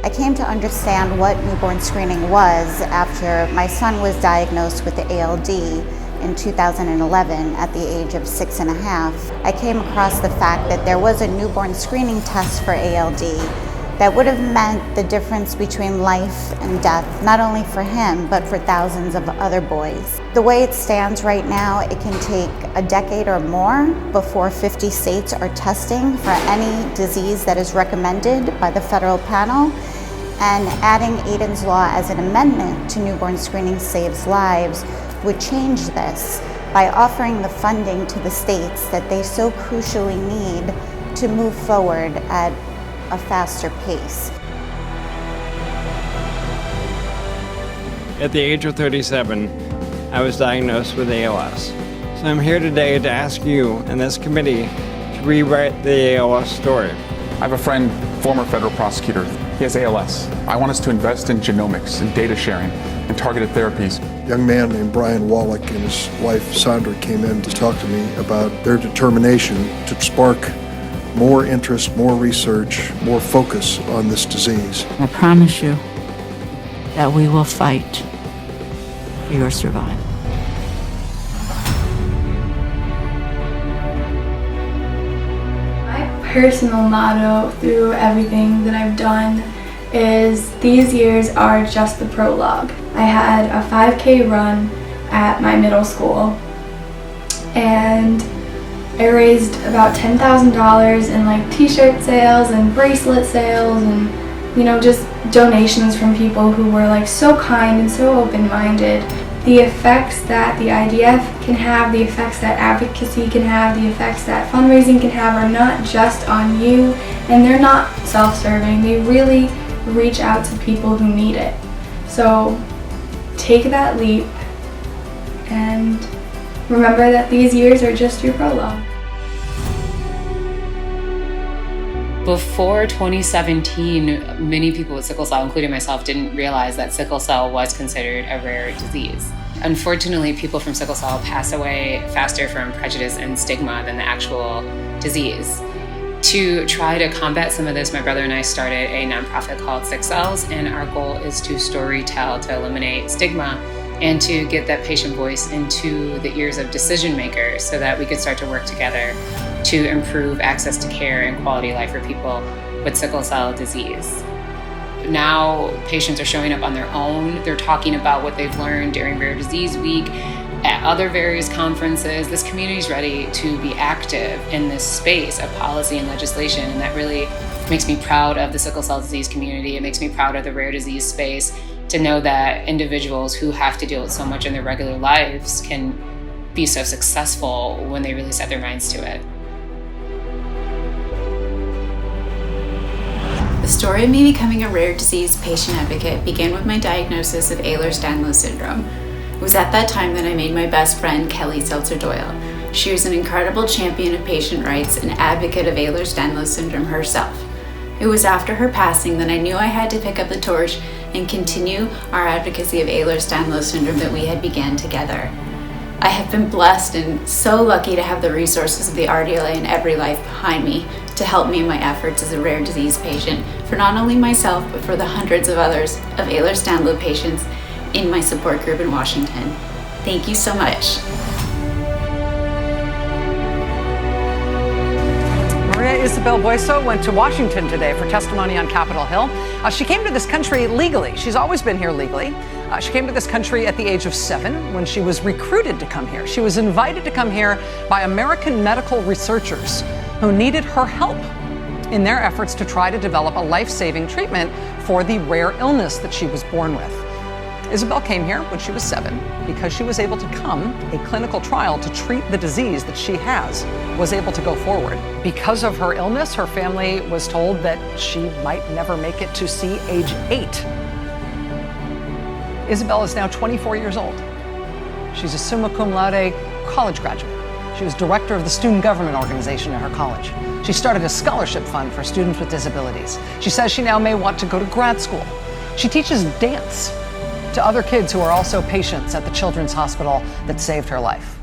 I came to understand what newborn screening was after my son was diagnosed with the ALD in 2011 at the age of 6.5. I came across the fact that there was a newborn screening test for ALD that would have meant the difference between life and death, not only for him, but for thousands of other boys. The way it stands right now, it can take a decade or more before 50 states are testing for any disease that is recommended by the federal panel. And adding Aiden's Law as an amendment to Newborn Screening Saves Lives would change this by offering the funding to the states that they so crucially need to move forward at a faster pace. At the age of 37, I was diagnosed with ALS. So I'm here today to ask you and this committee to rewrite the ALS story. I have a friend, former federal prosecutor. He has ALS. I want us to invest in genomics and data sharing and targeted therapies. A young man named Brian Wallach and his wife Sandra came in to talk to me about their determination to spark more interest, more research, more focus on this disease. I promise you that we will fight for your survival. My personal motto through everything that I've done is these years are just the prologue. I had a 5K run at my middle school and I raised about $10,000 in like t-shirt sales and bracelet sales and just donations from people who were like so kind and so open-minded. The effects that the IDF can have, the effects that advocacy can have, the effects that fundraising can have are not just on you, and they're not self-serving. They really reach out to people who need it. So take that leap and remember that these years are just your prologue. Before 2017, many people with sickle cell, including myself, didn't realize that sickle cell was considered a rare disease. Unfortunately, people from sickle cell pass away faster from prejudice and stigma than the actual disease. To try to combat some of this, my brother and I started a nonprofit called Sick Cells, and our goal is to storytell, to eliminate stigma, and to get that patient voice into the ears of decision makers so that we could start to work together to improve access to care and quality of life for people with sickle cell disease. Now patients are showing up on their own. They're talking about what they've learned during Rare Disease Week, at other various conferences. This community is ready to be active in this space of policy and legislation, and that really makes me proud of the sickle cell disease community. It makes me proud of the rare disease space to know that individuals who have to deal with so much in their regular lives can be so successful when they really set their minds to it. The story of me becoming a rare disease patient advocate began with my diagnosis of Ehlers-Danlos syndrome. It was at that time that I made my best friend, Kelly Seltzer-Doyle. She was an incredible champion of patient rights and advocate of Ehlers-Danlos syndrome herself. It was after her passing that I knew I had to pick up the torch and continue our advocacy of Ehlers-Danlos syndrome that we had began together. I have been blessed and so lucky to have the resources of the RDLA and Every Life behind me to help me in my efforts as a rare disease patient for not only myself, but for the hundreds of others of Ehlers-Danlos patients in my support group in Washington. Thank you so much. Maria Isabel Boiso went to Washington today for testimony on Capitol Hill. She came to this country legally. She's always been here legally. She came to this country at the age of 7 when she was recruited to come here. She was invited to come here by American medical researchers who needed her help in their efforts to try to develop a life-saving treatment for the rare illness that she was born with. Isabel came here when she was 7 because she was able to come. A clinical trial to treat the disease that she has was able to go forward. Because of her illness, her family was told that she might never make it to see age 8. Isabel is now 24 years old. She's a summa cum laude college graduate. She was director of the student government organization at her college. She started a scholarship fund for students with disabilities. She says she now may want to go to grad school. She teaches dance to other kids who are also patients at the children's hospital that saved her life.